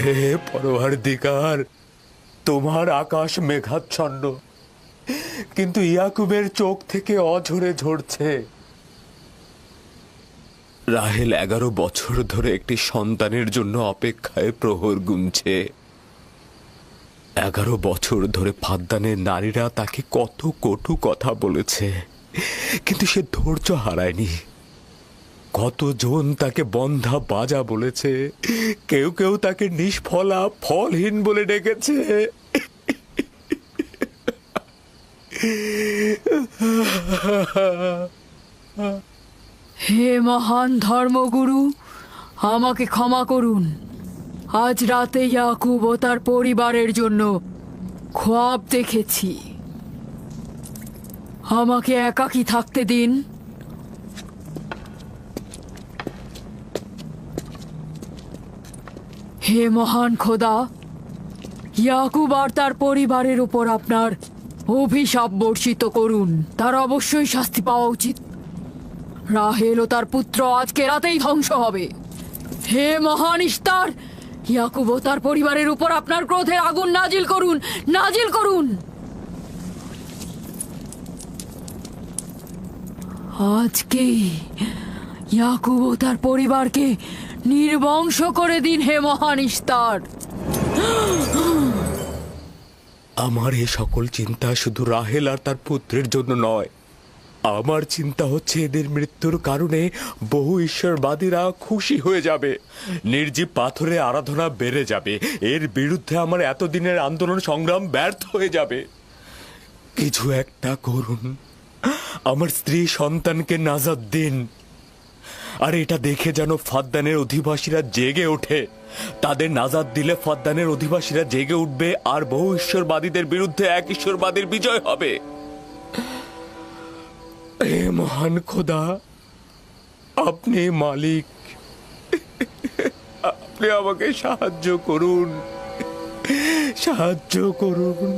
হে পরওয়ারদিগার, তোমার আকাশ মেঘাচ্ছন্ন, কিন্তু ইয়াকুবের চোখ থেকে অঝরে ঝরছে। রাহেল 11 বছর ধরে একটি সন্তানের জন্য অপেক্ষায় প্রহর গুনছে। 11 বছর ধরে ফাদ্দানের নারীরা তাকে কত কটু কথা বলেছে, কিন্তু সে ধৈর্য হারায়নি। কতজন তাকে বন্ধা বাজা বলেছে, কেউ কেউ তাকে নিষ্ফলা ফলহীন বলে ডেকেছে। হে মহান ধর্মগুরু, আমাকে ক্ষমা করুন। আজ রাতে ইয়াকুব ও তার পরিবারের জন্য খোয়াব দেখেছি। আমাকে একাকী থাকতে দিন। হে মহান খোদা, ইয়াকুব আর তার পরিবারের উপর আপনার অভিশাপ বর্ষিত করুন। তার অবশ্যই শাস্তি পাওয়া উচিত। রাহেল ও তার পুত্র আজকে রাতেই ধ্বংস হবে। হে মহান ইস্তার, ইয়াকুব ও তার পরিবারের উপর আপনার ক্রোধের আগুন নাজিল করুন, নাজিল করুন। আজকেই ইয়াকুব ও তার পরিবারকে নির্বংশ করে দিন হে মহান ইস্তার। আমার এ সকল চিন্তা শুধু রাহেল আর তার পুত্রের জন্য নয়। আমার চিন্তা হচ্ছে এদের মৃত্যুর কারণে বহু ঈশ্বরবাদীরা খুশি হয়ে যাবে, নির্জীব পাথরের আরাধনা বেড়ে যাবে, এর বিরুদ্ধে আমার এতদিনের আন্দোলন সংগ্রাম ব্যর্থ হয়ে যাবে। কিছু একটা করুন, আমার স্ত্রী সন্তানকে নাজাত দিন। আর এটা দেখে যেন ফাদ্দানের অধিবাসীরা জেগে ওঠে। তাদের নাজাত দিলে ফাদ্দানের অধিবাসীরা জেগে উঠবে, আর বহু ঈশ্বরবাদীদের বিরুদ্ধে এক ঈশ্বরবাদীর বিজয় হবে। হে মহান খোদা, আপনি মালিক, আপনি আমাকে সাহায্য করুন, সাহায্য করুন।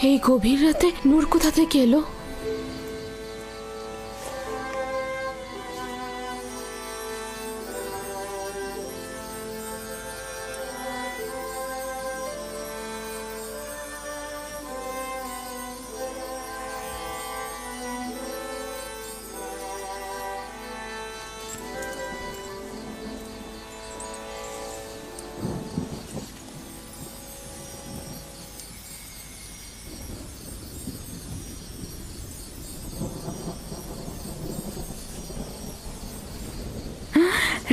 এই গভীর রাতে নূর কোথা থেকে এলো?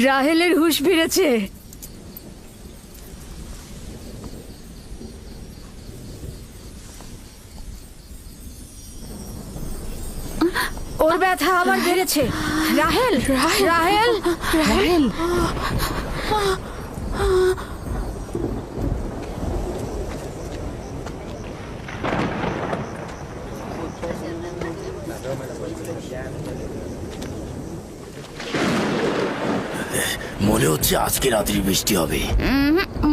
রাহেলের হুঁশ ফিরেছে। ওর ব্যথা আবার বেড়েছে। রাহেল, রাহেল, রাহেল। মনে হচ্ছে আজকে রাত্রি বৃষ্টি হবে।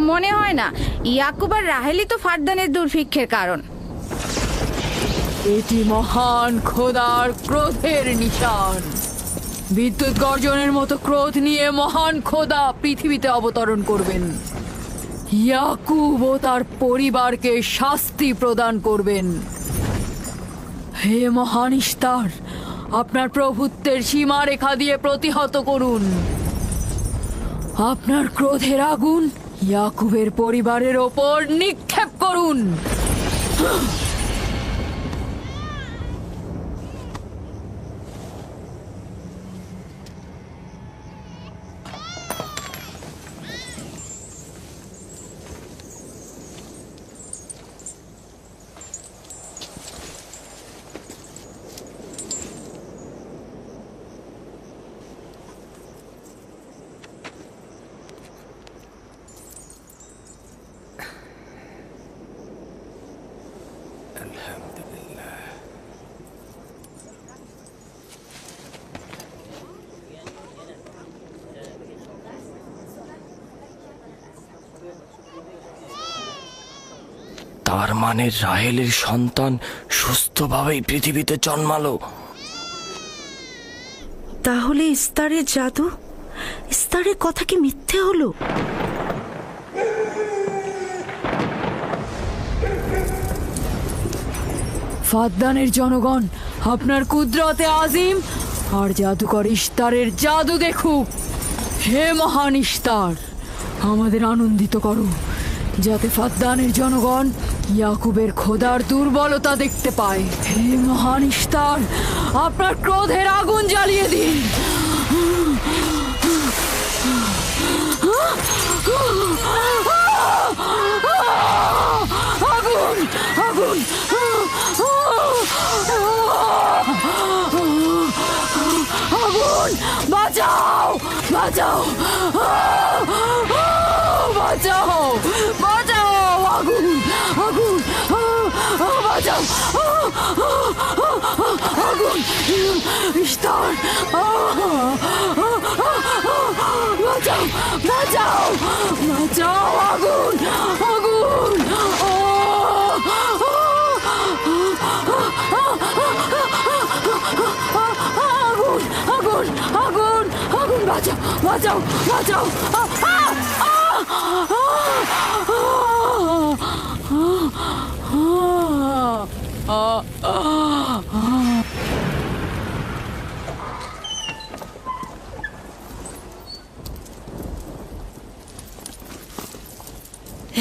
মনে হয় না। ইয়াকুব আর রাহেলই তো ফারদানের দুর্ভিক্ষের কারণ। এটি মহান খোদার ক্রোধের নিশান। বিদ্যুৎ গর্জনের মতো ক্রোধ নিয়ে মহান খোদা পৃথিবীতে অবতরণ করবেন। ইয়াকুব ও তার পরিবারকে শাস্তি প্রদান করবেন। হে মহান ইস্তার, আপনার প্রভুত্বের সীমারেখা দিয়ে প্রতিহত করুন। আপনার ক্রোধের আগুন ইয়াকুবের পরিবারের ওপর নিক্ষেপ করুন। তার মানে রাহেলের সন্তান সুস্থভাবেই পৃথিবীতে জন্মালো। তাহলে ইস্তারের জাদু, ইস্তারের কথা কি মিথ্যে হলো? ফাদ্দানের জনগণ আপনার কুদরতে আজিম আর জাদুকর ইস্তারের জাদু দেখুক। হে মহান ইস্তার, আমাদের আনন্দিত করো, যাতে ফাদ্দানের জনগণ ইয়াকুবের খোদার দুর্বলতা দেখতে পায়। হে মহান ইস্তার, আপনার ক্রোধের আগুন জ্বালিয়ে দিন। আগুন, আগুন, আগুন, বাঁচাও, বাঁচাও, বাঁচাও, বাঁচাও, আগুন, আগুন, বাঁচাও, আগুন, ইস্তার, বাঁচাও, বাঁচাও, বাঁচাও, আগুন, আগুন, আগুন, আগুন, আগুন, বাঁচাও, বাঁচাও, বাঁচাও।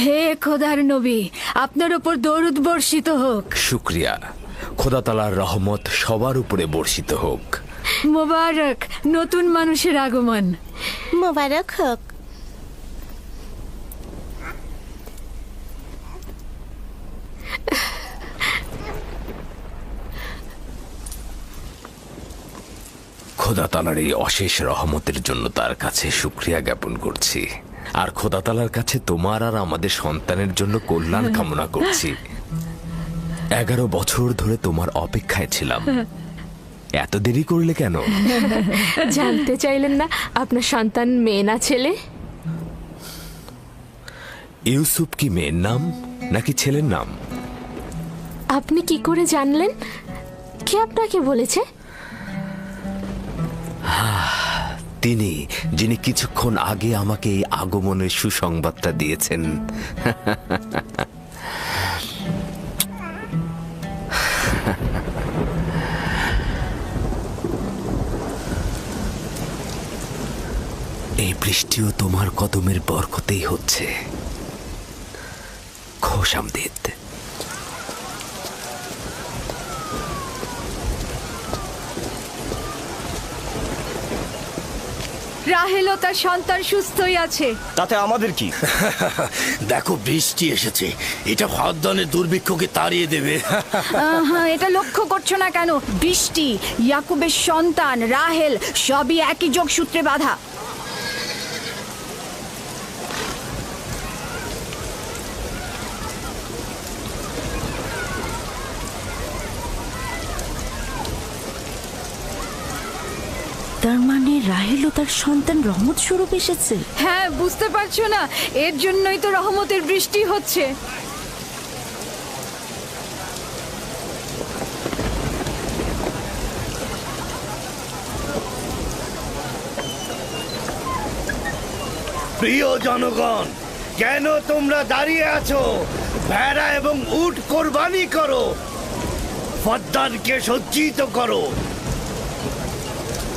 হে খোদার নবী, আপনার উপর দরুদ বর্ষিত হোক। শুক্রিয়া। খোদা তাআলার রহমত সবার উপরে বর্ষিত হোক। মোবারক নতুন মানুষের আগমন। মোবারক হোক। খোদা তাআলার এই অশেষ রহমতের জন্য তার কাছে শুকরিয়া জ্ঞাপন করছি, আর খোদা তাআলার কাছে তোমার আর আমাদের সন্তানের জন্য কল্যাণ কামনা করছি। 11 বছর ধরে তোমার অপেক্ষায় ছিলাম, এত দেরি করলে কেন? জানতে চাইলেন না আপনার সন্তান মেয়ে না ছেলে? ইউসুফ কি মেয়ের নাম নাকি ছেলের নাম? আপনি কি করে জানলেন? কে আপনাকে বলেছে? তিনি, যিনি কিছুক্ষণ আগে আমাকে এই আগমনের সুসংবাদটা দিয়েছেন। এই বৃষ্টিও তোমার কদমের বরকতেই হচ্ছে। খোশামদিদ। রাহেল ও তার সন্তান সুস্থই আছে। তাতে আমাদের কি? দেখো বৃষ্টি এসেছে, এটা ফাদ্দানের দুর্ভিক্ষকে তাড়িয়ে দেবে। হ্যাঁ, এটা লক্ষ্য করছো না কেন? বৃষ্টি, ইয়াকুবের সন্তান, রাহেল সবই একই যোগসূত্রে বাঁধা। তার মানে রাহেল ও তার সন্তান রহমত স্বরূপ এসেছে। হ্যাঁ, বুঝতে পারছো না? এর জন্যই তো রহমতের বৃষ্টি হচ্ছে। প্রিয় জনগণ, কেন তোমরা দাঁড়িয়ে আছো? ভেড়া এবং উট কোরবানি করো, ফদ্দানকে সজ্জিত করো,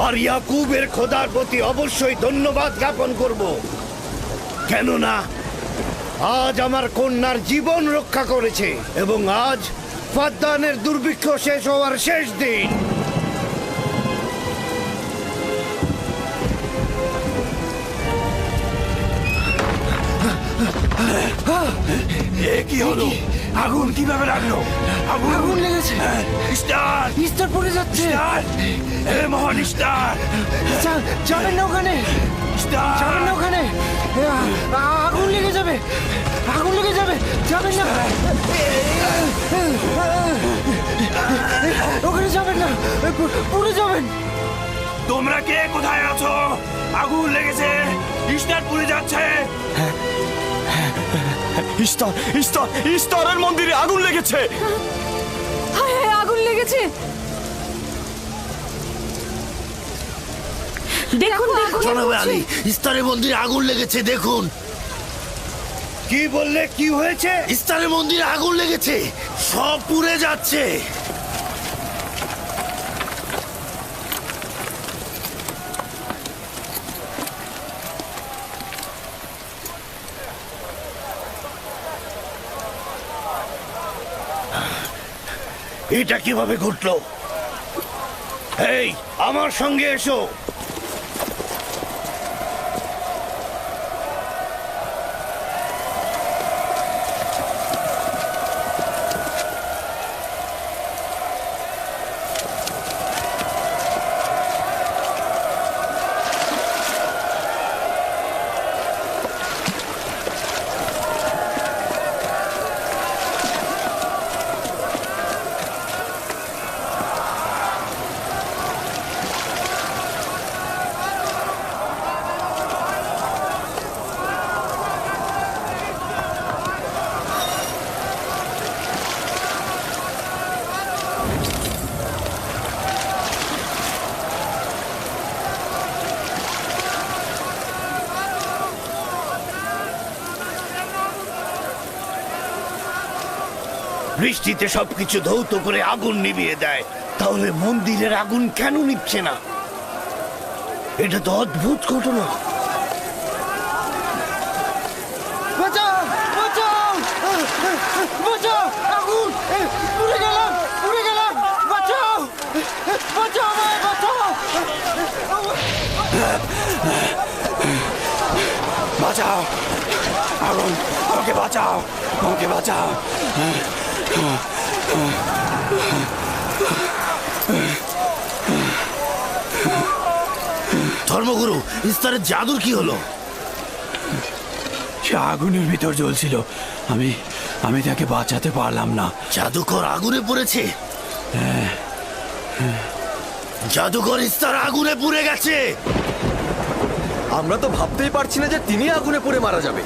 আর ইয়াকুবের খোদার প্রতি অবশ্যই ধন্যবাদ জ্ঞাপন করব, কেননা আজ আমার কন্যার জীবন রক্ষা করেছে এবং আজ ফদ্দানের দুর্ভিক্ষ শেষ হওয়ার শেষ দিন। কি হলো? আগুন কিভাবে লাগলো? আগুন লেগেছে। স্টার স্টার পড়ে যাচ্ছে। এ মহান স্টার, যাবেন না ওখানে, যাবেন না ওখানে, আগুন লেগে যাবে, আগুন লেগে যাবে, যাবেন না ওখানে, যাবেন না, পুড়ে যাবেন। তোমরা কে কোথায় আছো? আগুন লেগেছে, স্টার পুড়ে যাচ্ছে। ইস্তারের মন্দিরে আগুন লেগেছে। হায় হায়, আগুন লেগেছে। দেখুন জনাব আলী, ইস্তারের মন্দিরে আগুন লেগেছে, দেখুন। কি বললে? কি হয়েছে? ইস্তারের মন্দিরে আগুন লেগেছে, সব পুড়ে যাচ্ছে। এটা কিভাবে ঘটলো? এই, আমার সঙ্গে এসো। বৃষ্টিতে সবকিছু ধৌত করে আগুন নিভিয়ে দেয়, তাহলে মন্দিরের আগুন কেন নিভছে না? এটা তো অদ্ভুত ঘটনা। বাঁচাও, বাঁচাও, বাঁচাও, আগুন, পুড়ে গেলাম, পুড়ে গেলাম, বাঁচাও, বাঁচাও আমায়, বাঁচাও, বাঁচাও, আগুন, আমাকে বাঁচাও, আমাকে বাঁচাও। ধর্মগুরু, ইস্তারের জাদুর কি হলো? সে আগুনের ভিতর জ্বলছিল, আমি তাকে বাঁচাতে পারলাম না। জাদুকর আগুনে পড়েছে? জাদুকর ইস্তার আগুনে পুড়ে গেছে। আমরা তো ভাবতেই পারছি না যে তিনি আগুনে পুড়ে মারা যাবে।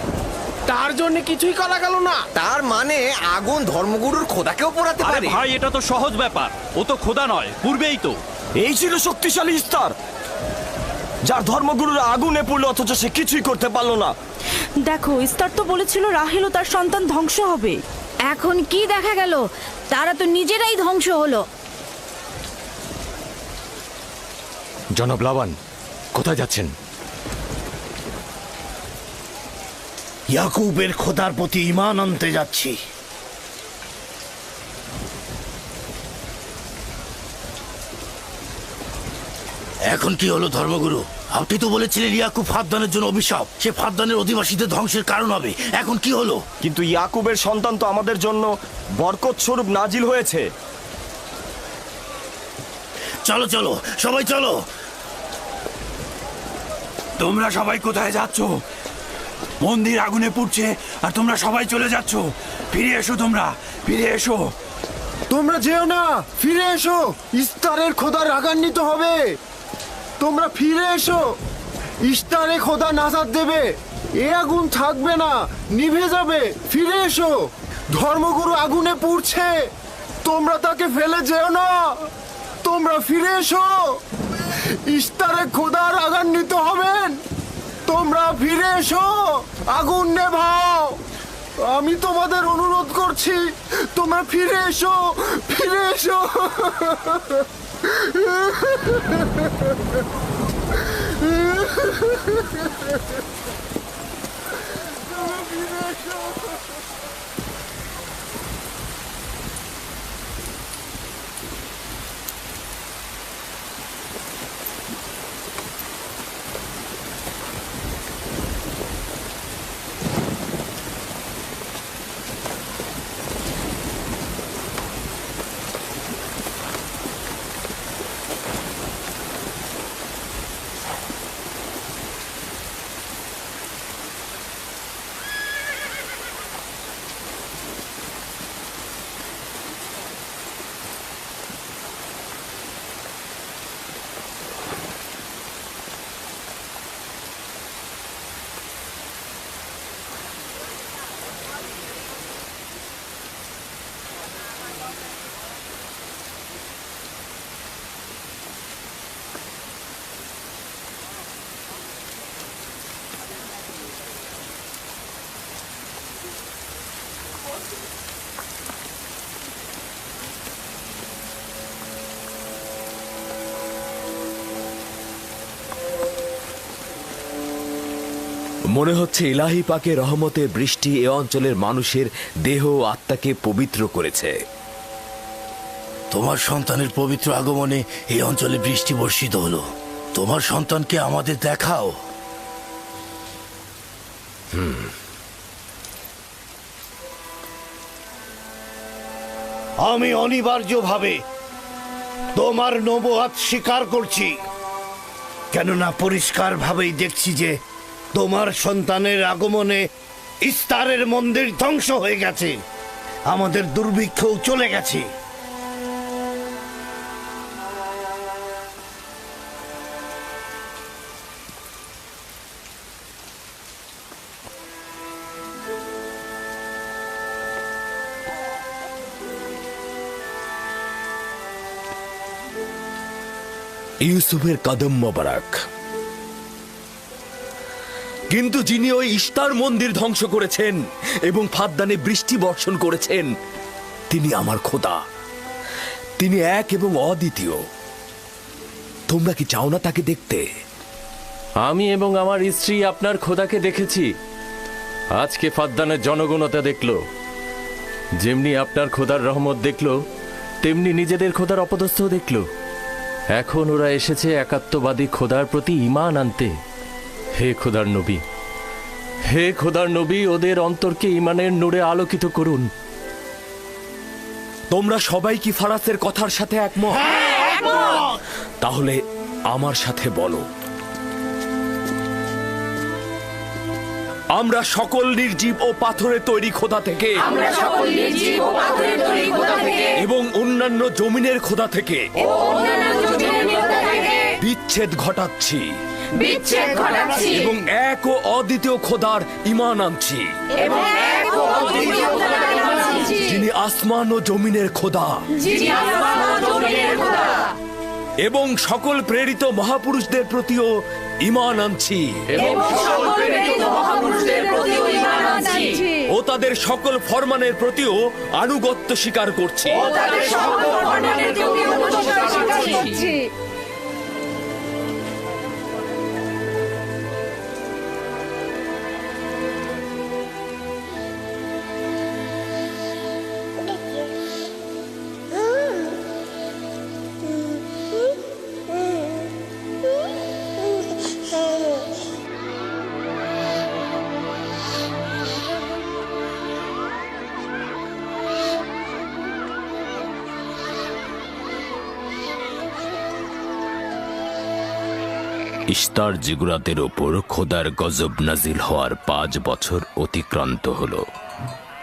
তার জন্য কিছুই করা গেল না। তার মানে আগুন ধর্মগুরুর খোদাকেও পোড়াতে আরে পারে। ভাই, এটা তো সহজ ব্যাপার, ও তো খোদা নয়, পূর্বেই তো। এই ছিল শক্তিশালী ইস্তার, যার ধর্মগুরুরা আগুনে পড়লো অথচ সে কিছুই করতে পারলো না। দেখো, ইস্তার তো বলেছিল রাহেল ও তার সন্তান ধ্বংস হবে। এখন কি দেখা গেল? তারা তো নিজেরাই ধ্বংস হলো। জনাব লাবান, কোথায় যাচ্ছেন? ইয়াকুবের খোদার প্রতি ঈমান আনতে যাচ্ছি। এখন কি হলো ধর্মগুরু? আপনি তো বলেছিলেন ইয়াকুব ফাদ্দানের জন্য অভিশাপ, সে ফাদ্দানের অধিবাসীদের ধ্বংসের কারণ হবে। এখন কি হলো? কিন্তু ইয়াকুবের সন্তান তো আমাদের জন্য বরকত স্বরূপ নাজিল হয়েছে। চলো চলো, সবাই চলো। তোমরা সবাই কোথায় যাচ্ছ? মন্দির আগুনে পুড়ছে আর তোমরা সবাই চলে যাচ্ছ। ফিরে এসো, তোমরা ফিরে এসো। তোমরা যেও না, ফিরে এসো, ইস্তারের খোদা রাগান্বিত হবে। তোমরা ফিরে এসো, ইস্তারে খোদা নাজাত দেবে। এ আগুন থাকবে না, নিভে যাবে। ফিরে এসো, ধর্মগুরু আগুনে পুড়ছে, তোমরা তাকে ফেলে যেও না। তোমরা ফিরে এসো, ইস্তারে খোদা রাগান্বিত হবেন। তোমরা ফিরে এসো, আগুন নেভাও। আমি তোমাদের অনুরোধ করছি, তোমরা ফিরে এসো, ফিরে এসো। মনে হচ্ছে ইলাহি পাকের রহমতের বৃষ্টি এ অঞ্চলের মানুষের দেহ ও আত্মাকে পবিত্র করেছে। তোমার সন্তানের পবিত্র আগমনে এই অঞ্চলে বৃষ্টি বর্ষিত হলো। তোমার সন্তানকে আমাদের দেখাও। আমি অনিবার্যভাবে তোমার নবুয়াত স্বীকার করছি, কেননা পরিষ্কারভাবেই দেখছি যে তোমার সন্তানের আগমনে ইস্তারের মন্দির ধ্বংস হয়ে গেছে, আমাদের দুর্ভিক্ষও চলে গেছে। ইউসুফের কদম মোবারক। কিন্তু যিনি ওই ইস্তার মন্দির ধ্বংস করেছেন এবং ফাদ্দানে বৃষ্টি বর্ষণ করেছেন, তিনি আমার খোদা। তিনি এক এবং অদ্বিতীয়। তোমরা কি চাও না তাকে দেখতে? আমি এবং আমার স্ত্রী আপনার খোদাকে দেখেছি। আজকে ফাদ্দানের জনগণতা দেখল। যেমনি আপনার খোদার রহমত দেখল, তেমনি নিজেদের খোদার অপদস্থ দেখল। এখন ওরা এসেছে একাত্মবাদী খোদার প্রতি ঈমান আনতে। হে খোদার নবী, হে খোদার নবী, ওদের অন্তরকে ঈমানের নূরে আলোকিত করুন। তোমরা সবাই কি ফারাসের কথার সাথে একমত? তাহলে আমার সাথে বলো, আমরা সকল নির্জীব ও পাথরের তৈরি খোদা থেকে এবং অন্যান্য জমিনের খোদা থেকে বিচ্ছেদ ঘটাচ্ছি এবং এক ও অদ্বিতীয় খোদার ঈমান আনছি, যিনি আসমান ও জমিনের খোদা এবং সকল প্রেরিত মহাপুরুষদের প্রতিও ঈমান আনছি ও তাদের সকল ফরমানের প্রতিও আনুগত্য স্বীকার করছি। ইস্তার জিগুরাতের ওপর খোদার গজব নাজিল হওয়ার 5 বছর অতিক্রান্ত হল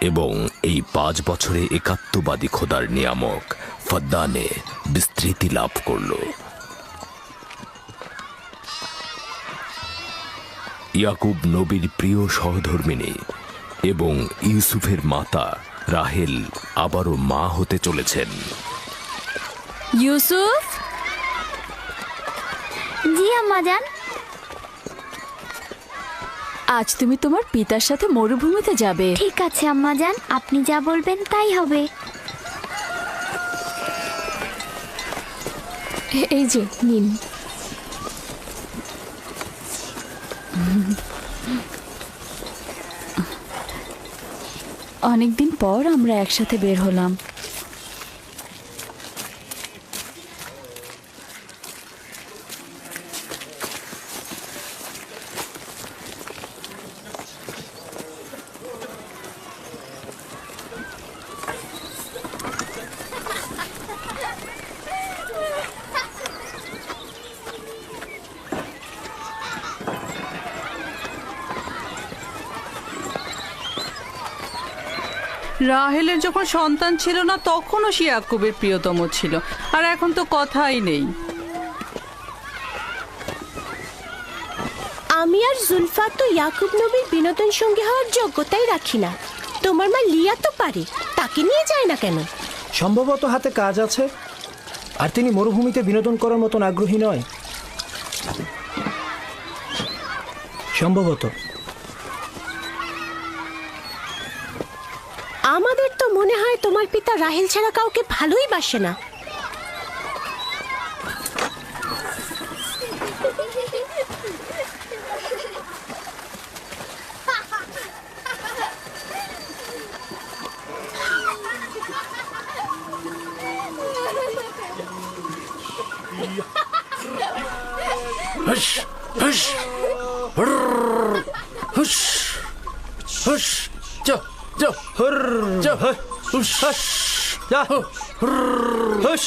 এবং এই 5 বছরে একাত্মবাদী খোদার নিয়ামক ফাদ্দানে বিস্তৃতি লাভ করল। ইয়াকুব নবীর প্রিয় সহধর্মিণী এবং ইউসুফের মাতা রাহেল আবারও মা হতে চলেছেন। ইউসুফ, জি আম্মাজান। আজ তুমি তোমার পিতার সাথে মরুভূমিতে যাবে। ঠিক আছে আম্মা জান, আপনি যা বলবেন তাই হবে। এই যে নিন। অনেকদিন পর আমরা একসাথে বের হলাম। রাহেলের যখন সন্তান ছিল না তখনও সে ইয়াকুবের প্রিয়তম ছিল, আর এখন তো কথাই নেই। আমি আর জুলফা তো ইয়াকুব নবীর বিনোদন সঙ্গী হওয়ার যোগ্যতাই রাখি না। তোমার মা লিয়া তো পারে, তাকে নিয়ে যায় না কেন? সম্ভবত হাতে কাজ আছে, আর তিনি মরুভূমিতে বিনোদন করার মতন আগ্রহী নয়। সম্ভবত। আমাদের তো মনে হয় তোমার পিতা রাহেল ছাড়া কাউকে ভালোই বাসে না। হুশ হুশ হুশ হুশ যা যা যা হুশ যা হুশ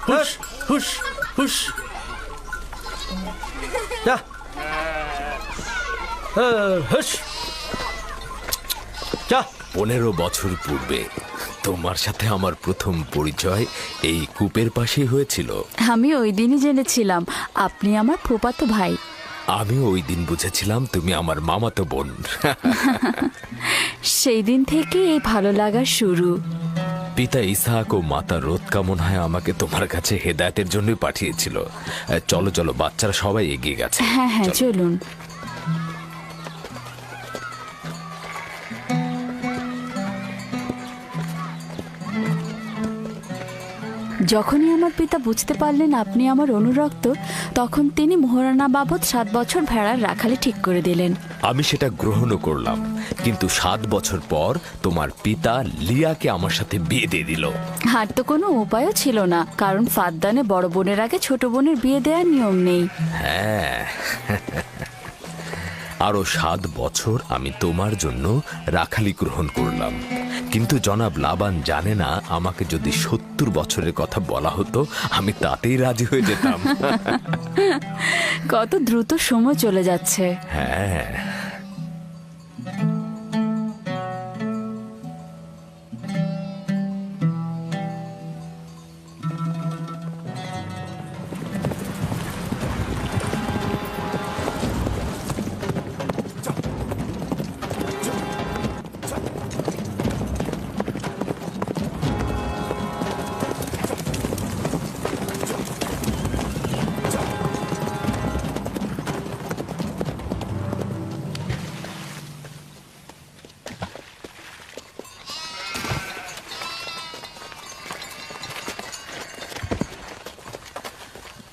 হুশ হুশ হুশ যা হুশ যা। 15 বছর পূর্বে তোমার সাথে আমার প্রথম পরিচয় এই কূপের পাশেই হয়েছিল। আমি ওই দিনই জেনেছিলাম আপনি আমার ফুফাতো ভাই। আমি ওই দিন বুঝেছিলাম তুমি আমার মামাতো বোন। সেই দিন থেকে এই ভালো লাগা শুরু। পিতা ইসহাক ও মাতা রোৎকা মনে হয় আমাকে তোমার কাছে হেদায়েতের জন্যই পাঠিয়েছিল। চলো চলো, বাচ্চারা সবাই এগিয়ে গেছে। হ্যাঁ হ্যাঁ, চলুন। যখনই আমার পিতা বুঝতে পারলেন আপনি আমার অনুরক্ত, তখন তিনি মোহরানা বাবদ 7 বছর ভেড়ার রাখালি ঠিক করে দিলেন। আমি সেটা গ্রহণও করলাম, কিন্তু 7 বছর পর তোমার পিতা লিয়াকে আমার সাথে বিয়ে দিয়ে দিল। আর তো কোনো উপায়ও ছিল না, কারণ ফাদ্দানে বড় বোনের আগে ছোট বোনের বিয়ে দেওয়ার নিয়ম নেই। হ্যাঁ, আরো 7 বছর আমি তোমার জন্য রাখালি গ্রহণ করলাম, কিন্তু জনাব লাবান জানে না আমাকে যদি 70 বছরের কথা বলা হতো আমি তাতেই রাজি হয়ে যেতাম। কত দ্রুত সময় চলে যাচ্ছে। হ্যাঁ,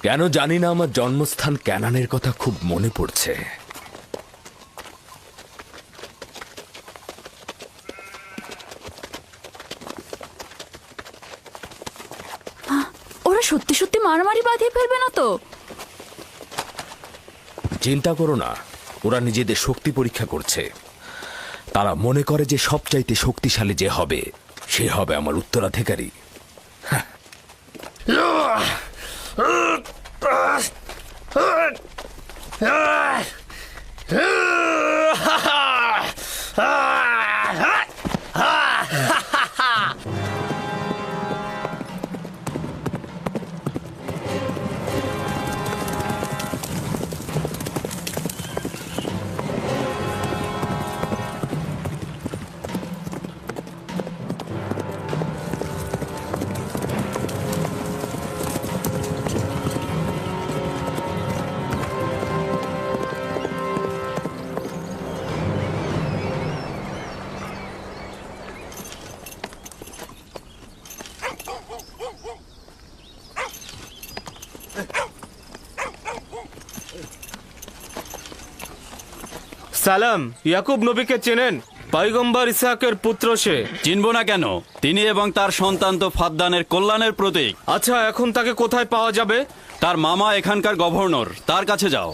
কেন জানি না আমার জন্মস্থান ক্যানানের কথা খুব মনে পড়ছে। ওরা সত্যি সত্যি মারামারি বাঁধিয়ে ফেলবে না তো? চিন্তা করো না, ওরা নিজেদের শক্তি পরীক্ষা করছে। তারা মনে করে যে সবচাইতে শক্তিশালী যে হবে সে হবে আমার উত্তরাধিকারী। সালাম, ইয়াকুব নবীকে চেনেন? পয়গম্বর ইসহাকের পুত্র সে। চিনব না কেন? তিনি এবং তার সন্তান তো ফাদ্দানের কল্যাণের প্রতীক। আচ্ছা, এখন তাকে কোথায় পাওয়া যাবে? তার মামা এখানকার গভর্নর, তার কাছে যাও।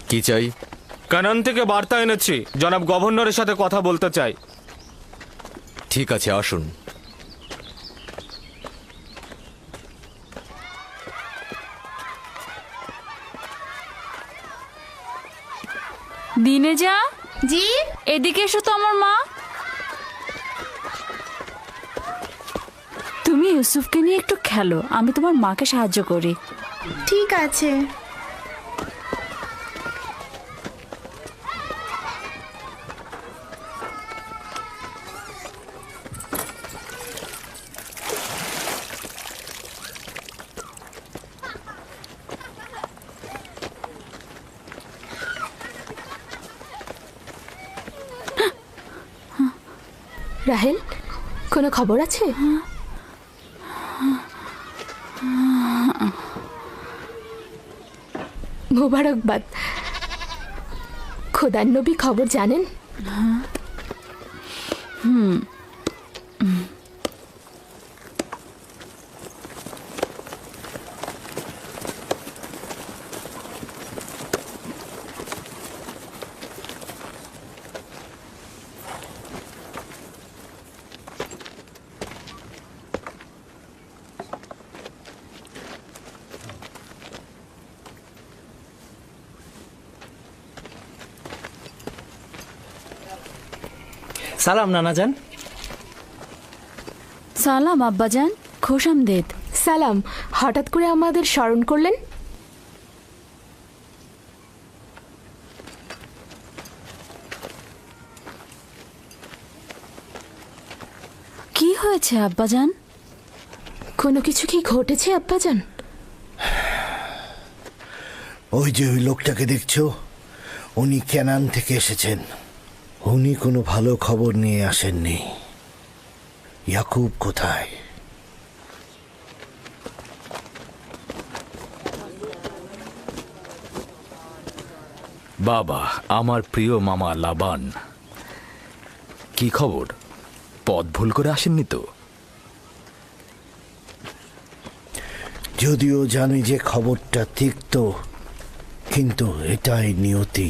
কি চাই? কানান থেকে বার্তা এনেছি, জনাব গভর্নরের সাথে কথা বলতে চাই। ঠিক আছে, আসুন। দিনে যা জি, এদিকে এসো তো আমার মা। তুমি ইউসুফকে নিয়ে একটু খেলো, আমি তোমার মাকে সাহায্য করি। ঠিক আছে। রাহেল, কোনো খবর আছে? মোবারকবাদ। খোদার নবী খবর জানেন? সালাম নানাজান। সালাম আব্বাজান, খোশামদেদ। সালাম, হঠাৎ করে আমাদের স্মরণ করলেন? কি হয়েছে আব্বাজান? কোনো কিছু কি ঘটেছে আব্বাজান? ওই যে ওই লোকটাকে দেখছো, উনি কেনান থেকে এসেছেন। উনি কোনো ভালো খবর নিয়ে আসেননি। ইয়াকুব কোথায়? বাবা, আমার প্রিয় মামা লাবান, কি খবর? পথ ভুল করে আসেননি তো? যদিও জানি যে খবরটা তিক্ত, কিন্তু এটাই নিয়তি।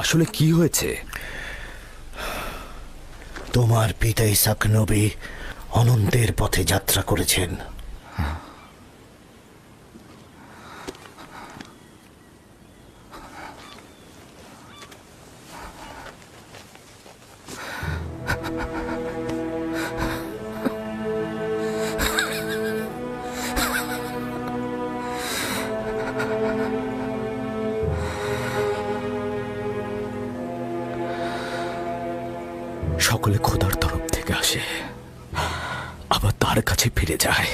আসলে কি হয়েছে? তোমার পিতা ইসাক নবী অনন্তের পথে যাত্রা করেছেন। সকলে খোদার তরফ থেকে আসে, আবার তার কাছে ফিরে যায়।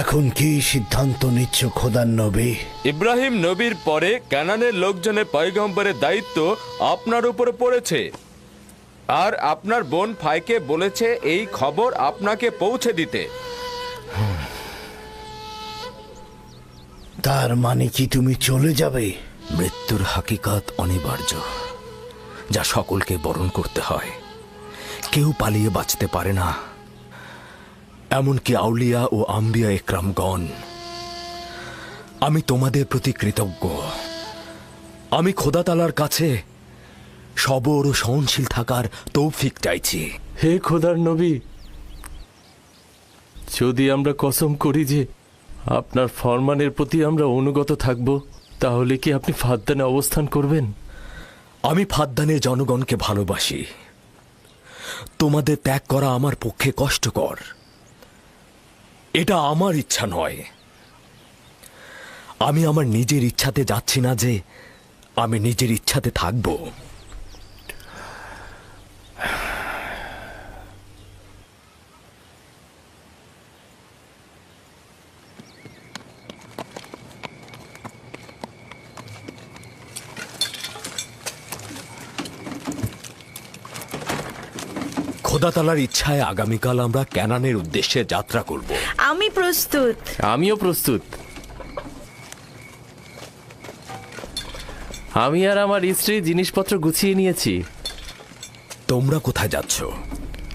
এখন কি সিদ্ধান্ত নিচ্ছ খোদার নবী? ইব্রাহিম নবীর পরে কানানের লোকজনের পয়গম্বরের দায়িত্ব আপনার উপরে পড়েছে, আর আপনার বোন ফাইকে বলেছে এই খবর আপনাকে পৌঁছে দিতে। তার মানে কি তুমি চলে যাবে? মৃত্যুর হাকিকাত অনিবার্য, যা সকলকে বরণ করতে হয়। কেউ পালিয়ে বাঁচতে পারে না, এমনকি আউলিয়া ও আম্বিয়া একরামগণ। আমি তোমাদের প্রতি কৃতজ্ঞ। আমি খোদা তাআলার কাছে সবর ও সহনশীল থাকার তৌফিক চাইছি। হে খোদার নবী, যদি আমরা কসম করি যে আপনার ফরমানের প্রতি আমরা অনুগত থাকব, তাহলে কি আপনি ফাদ্দানে অবস্থান করবেন? আমি ফাদ্দানের জনগণকে ভালোবাসি। তোমাদের ত্যাগ করা আমার পক্ষে কষ্টকর। এটা আমার ইচ্ছা নয়। আমি আমার নিজের ইচ্ছাতে যাচ্ছি না যে আমি নিজের ইচ্ছাতে থাকব। খোদা তাআলার ইচ্ছায় আগামীকাল আমরা ক্যানানের উদ্দেশ্যে যাত্রা করব। আমি প্রস্তুত। আমিও প্রস্তুত। আমি আর আমার স্ত্রী জিনিসপত্র গুছিয়ে নিয়েছি। তোমরা কোথায় যাচ্ছ?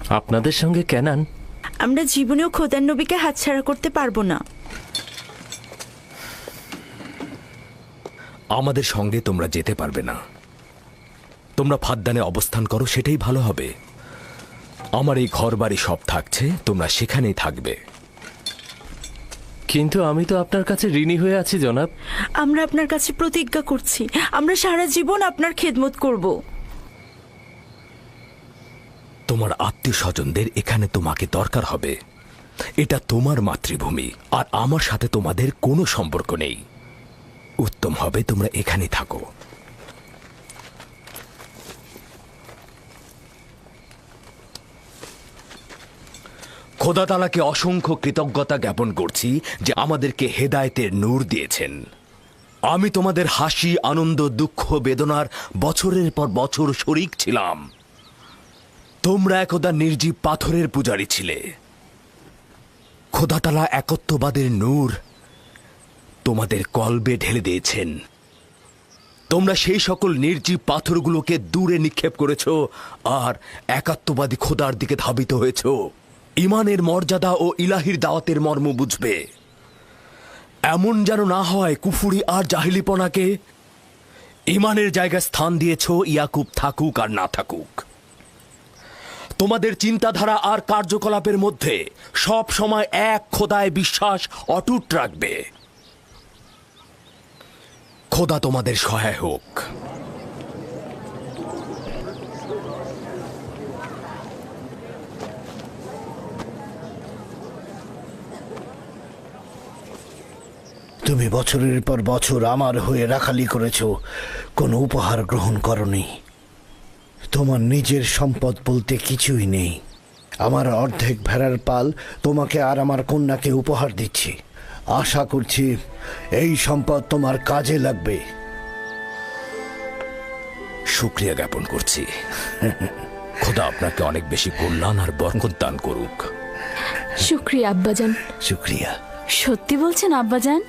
আপনাদের সঙ্গে ক্যানান। আমরা জীবনেও খোদার নবীকে হাতছাড়া করতে পারবো না। আমাদের সঙ্গে তোমরা যেতে পারবে না। তোমরা ফাদ্দানে অবস্থান করো, সেটাই ভালো হবে। আমার এই ঘর বাড়ি সব থাকছে, তোমরা সেখানেই থাকবে। কিন্তু আমি তো আপনার কাছে ঋণী হয়ে আছি জনাব। আমরা আপনার কাছে প্রতিজ্ঞা করছি, আমরা সারা জীবন আপনার খেদমত করব। তোমার আত্মীয় স্বজনদের এখানে তোমাকে দরকার হবে। এটা তোমার মাতৃভূমি, আর আমার সাথে তোমাদের কোনো সম্পর্ক নেই। উত্তম হবে তোমরা এখানে থাকো। খোদা তাআলাকে অসংখ্য কৃতজ্ঞতা জ্ঞাপন করছি যে আমাদেরকে হেদায়েতের নূর দিয়েছেন। আমি তোমাদের হাসি, আনন্দ, দুঃখ, বেদনার বছরের পর বছর শরিক ছিলাম। তোমরা একদা নির্জীব পাথরের পূজারী ছিলে। খোদা তাআলা একত্ববাদের নূর তোমাদের কলবে ঢেলে দিয়েছেন। তোমরা সেই সকল নির্জীব পাথরগুলোকে দূরে নিক্ষেপ করেছ আর একাত্মবাদী খোদার দিকে ধাবিত হয়েছ। ইমানের মর্যাদা ও ইলাহির দাওয়াতের মর্ম বুঝবে। এমন যেন না হয় কুফুরি আর জাহিলিপনাকে ইমানের জায়গায় স্থান দিয়েছ, ইয়াকুব থাকুক আর না থাকুক। তোমাদের চিন্তাধারা আর কার্যকলাপের মধ্যে সব সময় এক খোদায় বিশ্বাস অটুট রাখবে। খোদা তোমাদের সহায় হোক। তুমি বছরের পর বছর আমার হয়ে রাখালি করেছ, কোনো উপহার গ্রহণ করনি। তোমার নিজের সম্পদ বলতে কিছুই নেই। আমার অর্ধেক ভেড়ার পাল তোমাকে আর আমার কন্যাকে উপহার দিচ্ছি। আশা করছি এই সম্পদ তোমার কাজে লাগবে। শুকরিয়া জ্ঞাপন করছি। খোদা আপনাকে অনেক বেশি কল্যাণ আর বরকত দান করুক। শুক্রিয়া আব্বাজান। শুক্রিয়া। সত্যি বলছেন আব্বাজান?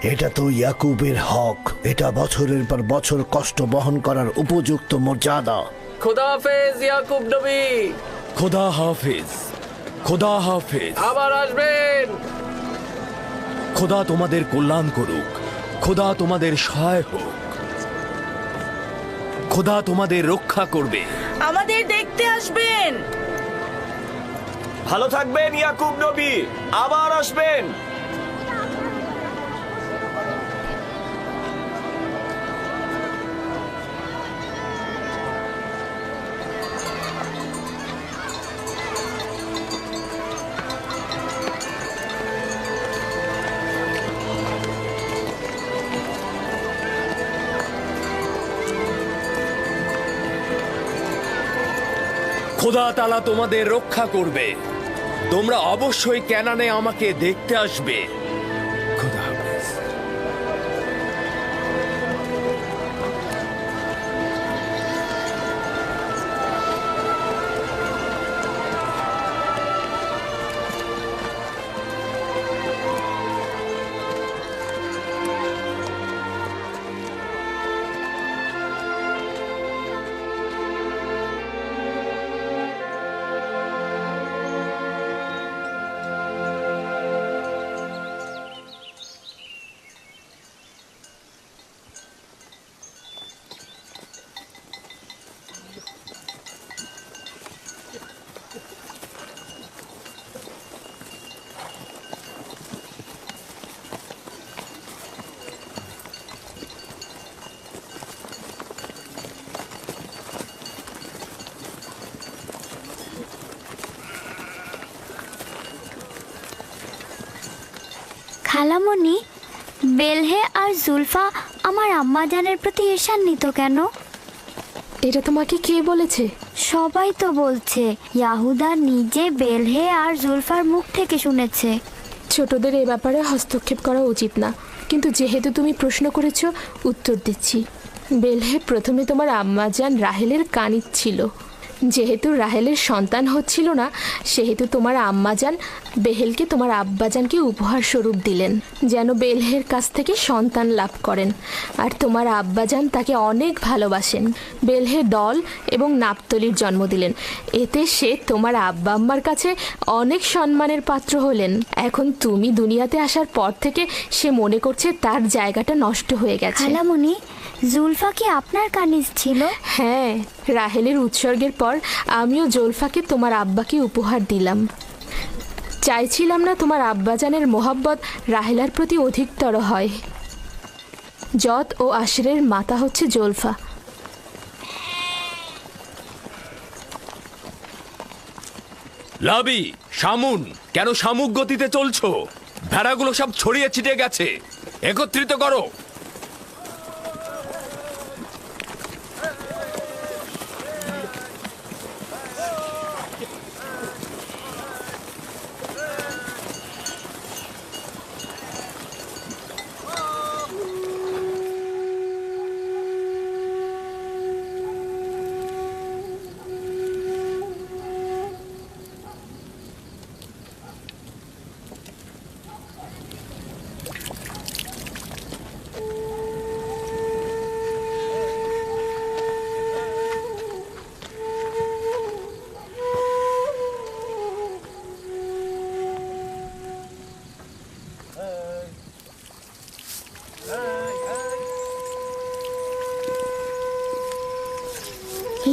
এটা তো ইয়াকুবের হক। এটা বছরের পর বছর কষ্ট বহন করার উপযুক্ত মর্যাদা। খোদা হাফেজ ইয়াকুব নবী। খোদা হাফেজ। খোদা হাফেজ। আবার আসবেন। খোদা তোমাদের কল্যাণ করুক। খোদা তোমাদের সহায় হোক। খোদা তোমাদের রক্ষা করবে। আমাদের দেখতে আসবেন। ভালো থাকবেন ইয়াকুব নবী, আবার আসবেন। খোদা তাআলা তোমাদের রক্ষা করবে। তোমরা অবশ্যই ক্যানানে আমাকে দেখতে আসবে। খোদা হাফেজ। খালামণি, বেলহে আর জুলফা আমার আম্মাজানের প্রতি ঈর্ষান্বিত কেন? এটা তোমাকে কে বলেছে? সবাই তো বলছে। ইয়াহুদা নিজে বেলহে আর জুলফার মুখ থেকে শুনেছে। ছোটদের এ ব্যাপারে হস্তক্ষেপ করা উচিত না, কিন্তু যেহেতু তুমি প্রশ্ন করেছো উত্তর দিচ্ছি। বেলহে প্রথমে তোমার আম্মাজান রাহেলের কানিজ ছিল। যেহেতু রাহেলের সন্তান হচ্ছিল না, সেহেতু তোমার আম্মাজান বেহেলকে তোমার আব্বাজানকে উপহার স্বরূপ দিলেন, যেন বেলহের কাছ থেকে সন্তান লাভ করেন। আর তোমার আব্বাজান তাকে অনেক ভালোবাসেন। বেলহে দল এবং নাপতলির জন্ম দিলেন। এতে সে তোমার আব্বা আম্মার কাছে অনেক সম্মানের পাত্র হলেন। এখন তুমি দুনিয়াতে আসার পর থেকে সে মনে করছে তার জায়গাটা নষ্ট হয়ে গেছে। খালামণি, জুলফা কি আপনার কানিজ ছিল? হ্যাঁ, রাহেলের উৎসর্গের পর আমিও জুলফাকে তোমার আব্বাকে উপহার দিলাম। চাইছিলাম না তোমার আব্বাজানের মোহাব্বত রাহেলার প্রতি অধিকতর হয়। জত ও আশরের মাতা হচ্ছে জুলফা। লাবি, শামুন, কেন শামুক গতিতে চলছো? ভেড়াগুলো সব ছড়িয়ে ছিটিয়ে গেছে, একত্রিত করো।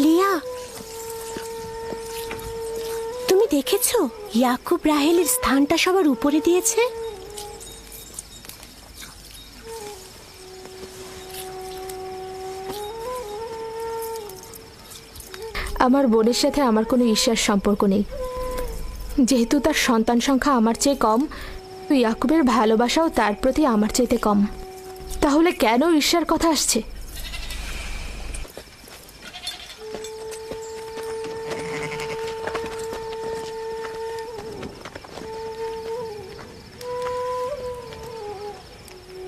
লিয়া, তুমি দেখেছো ইয়াকুব রাহেলের স্থানটা সবার উপরে দিয়েছে? আমার বোনের সাথে আমার কোনো ঈর্ষার সম্পর্ক নেই। যেহেতু তার সন্তান সংখ্যা আমার চেয়ে কম, ইয়াকুবের ভালোবাসাও তার প্রতি আমার চাইতে কম। তাহলে কেন ঈর্ষার কথা আসছে?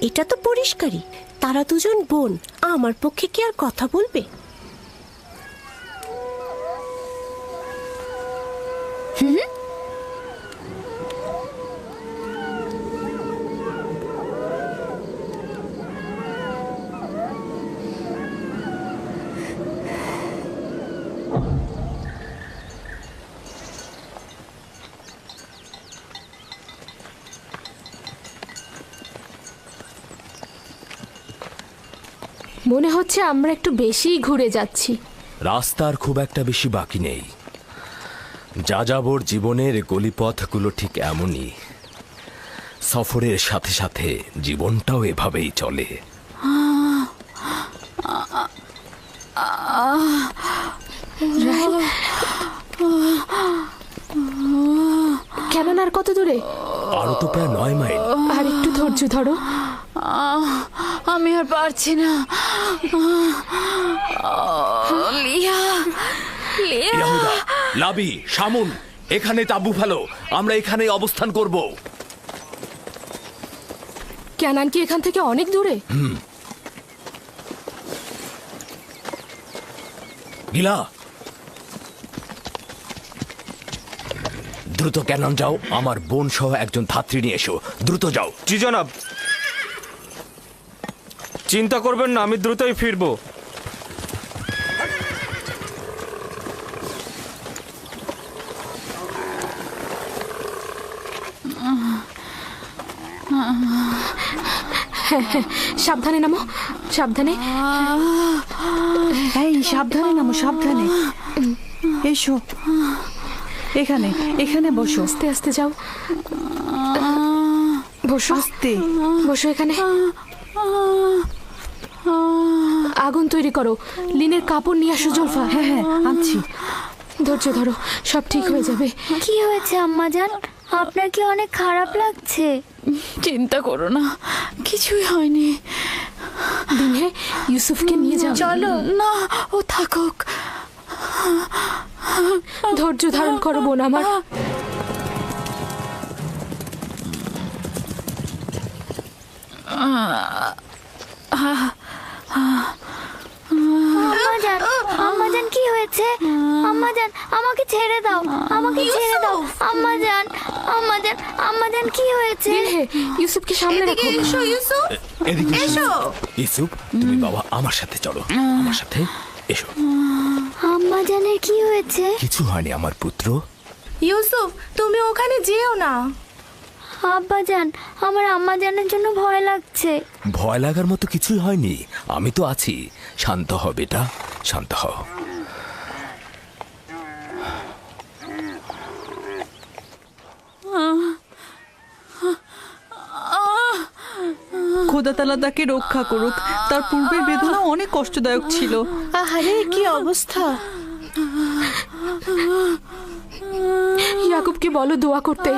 এটা তো পরিষ্কারই, তারা দুজন বোন। আমার পক্ষে কি আর কথা বলবে? মনে হচ্ছে আমরা একটু বেশিই ঘুরে যাচ্ছি। রাস্তার খুব একটা বেশি বাকি নেই। যাযাবর জীবনের গলিপথগুলো ঠিক এমনই। সফরের সাথে সাথে জীবনটাও এভাবেই চলে। কেন আর কত দূরে? আরো তো প্রায় 9 মাইল। আর একটু ধৈর্য ধরো। আমি আর পারছি না। লিয়া, লিয়া। ইয়াহুদা, লাবি, শামুন, এখানে তাঁবু ফেলো। আমরা এখানে অবস্থান করব। ক্যানান কি এখান থেকে অনেক দূরে? গিলা, দ্রুত ক্যানন যাও। আমার বোন সহ একজন ধাত্রী নিয়ে এসো। দ্রুত যাও। জি জনাব। চিন্তা করবেন না, আমি দ্রুতই ফিরবো। সাবধানে নামো, সাবধানে। এই সাবধানে নামো, সাবধানে। এসো, এখানে এখানে বসো। আস্তে আস্তে যাও। বসো, আস্তে বসো এখানে। আগুন তৈরি করো। লিনের কাপড় নিয়ে আসো জুলফা। হ্যাঁ হ্যাঁ, আনছি। ধৈর্য ধরো, সব ঠিক হয়ে যাবে। কি হয়েছে আম্মাজান? আপনার কি অনেক খারাপ লাগছে? চিন্তা করো না, কিছুই হয়নি। দিনে ইউসুফকে নিয়ে যাও। চলো। না, ও থাকুক। ধৈর্য ধারণ করো বোন আমার। আম্মাজান, আম্মাজান কি হয়েছে? আম্মাজান আমাকে ছেড়ে দাও, আমাকে ছেড়ে দাও। আম্মাজান, আম্মাজান, আম্মাজান কি হয়েছে? ইউসুফকে সামনে রাখো। এসো ইউসুফ, এদিকে এসো। ইউসুফ, তুমি বাবা আমার সাথে চলো, আমার সাথে এসো। আম্মাজানের কি হয়েছে? কিছু হয়নি আমার পুত্র। ইউসুফ, তুমি ওখানে যেও না। আব্বাজান, আমার আম্মাজানের জন্য ভয় লাগছে। ভয় লাগার মতো কিছুই হয়নি, আমি তো আছি। শান্ত হও বেটা, শান্ত হও। খোদা তাআলা তাকে রক্ষা করুক। তার পূর্বের বেদনা অনেক কষ্টদায়ক ছিল। আহারে কি অবস্থা। ইয়াকুবকে বলো দোয়া করতে।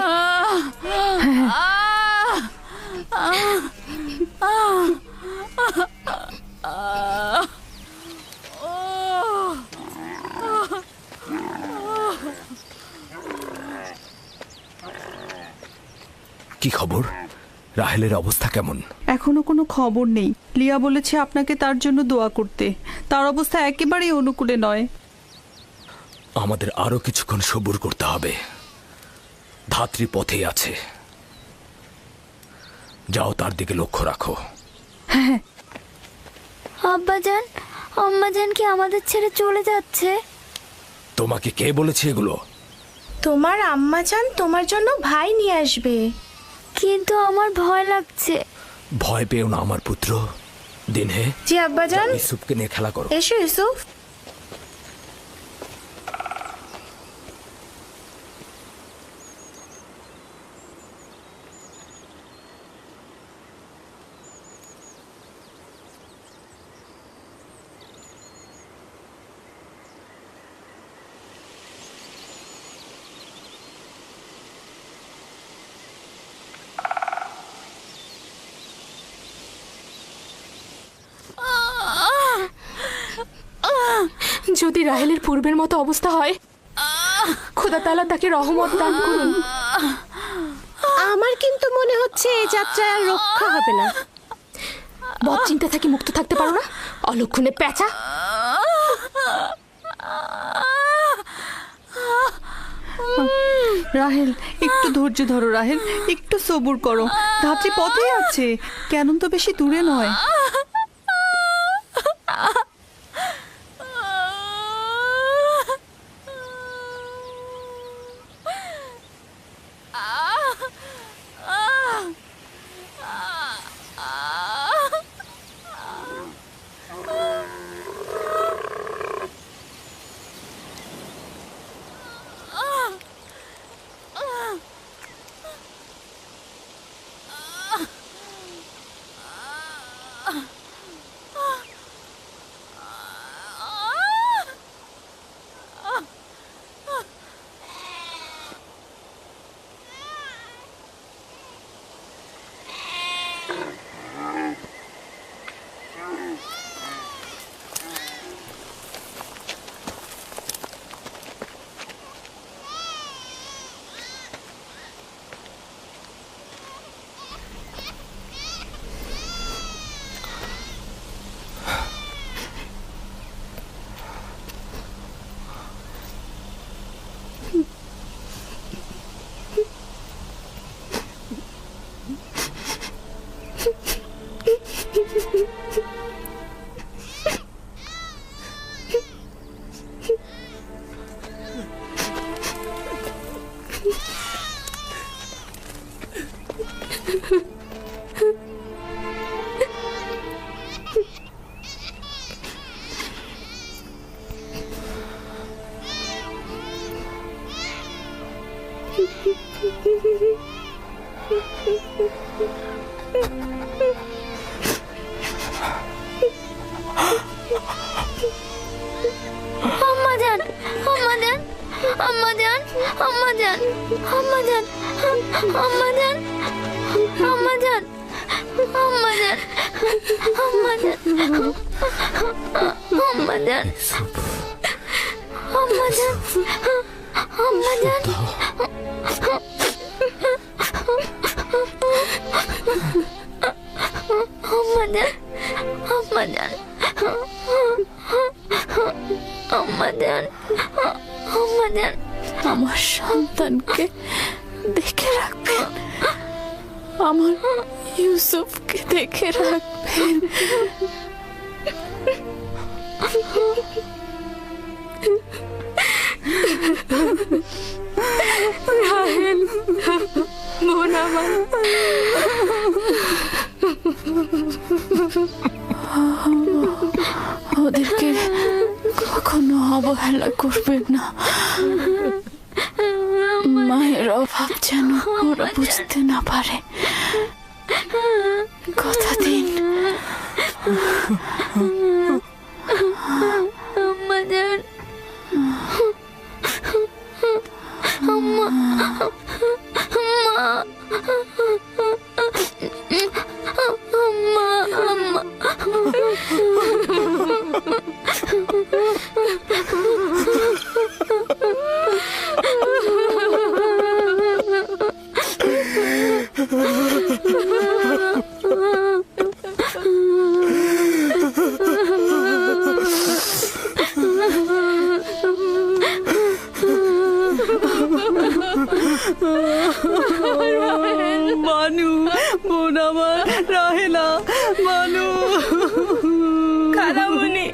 কি খবর? রাহেলের অবস্থা কেমন? এখনো কোনো খবর নেই। লিয়া বলেছে আপনাকে তার জন্য দোয়া করতে। তার অবস্থা একেবারেই অনুকূলে নয়। আমাদের আরো কিছুক্ষণ সবুর করতে হবে। ধাত্রী পথেই আছে, যাও তার দিকে লক্ষ্য রাখো। আব্বাজান, আম্মাজান কি আমাদের ছেড়ে চলে যাচ্ছে? তোমাকে কে বলেছে এগুলো? তোমার আম্মাজান তোমার জন্য ভাই নিয়ে আসবে। কিন্তু আমার ভয় লাগছে। ভয় পেও না আমার পুত্র। দিনে জি আব্বাজান। ইউসুফকে নিয়ে খেলা করো। এসো ইউসুফ। যদি রাহেলের পূর্বের মতো অবস্থা হয়, খোদা তাআলা তাকে রহমত দান করুন। আমার কিন্তু মনে হচ্ছে এই যাত্রায় আর রক্ষা হবে না। বদ চিন্তা থেকে মুক্ত থাকতে পারো না, অলক্ষণে পেঁচা। রাহেল, একটু ধৈর্য ধরো রাহেল, একটু সবুর করো। ধাত্রী পথেই আছে, কেন তো বেশি দূরে নয়। আম্মাজান, আম্মাজান, আম্মাজান, আম্মাজান, আম্মাজান, আম্মাজান। আম্মাজান, আম্মাজান, আম্মাজান, আম্মাজান, আম্মাজান, আম্মাজান, আম্মাজান, আম্মাজান, আম্মাজান, আম্মাজান, আমার সন্তানকে দেখে রাখবেন, আমার ইউসুফকে দেখে রাখবেন। রাহেল, বোন আমার, ওদেরকে কখনো অবহেলা করবেন না। মায়ের অভাব যেন ওরা বুঝতে না পারে, কথা দিন। আম্মাজান, আম্মা, আম্মা, আম্মা, মানু, বোন আমার, রাহেলা, মানু, খালামণি,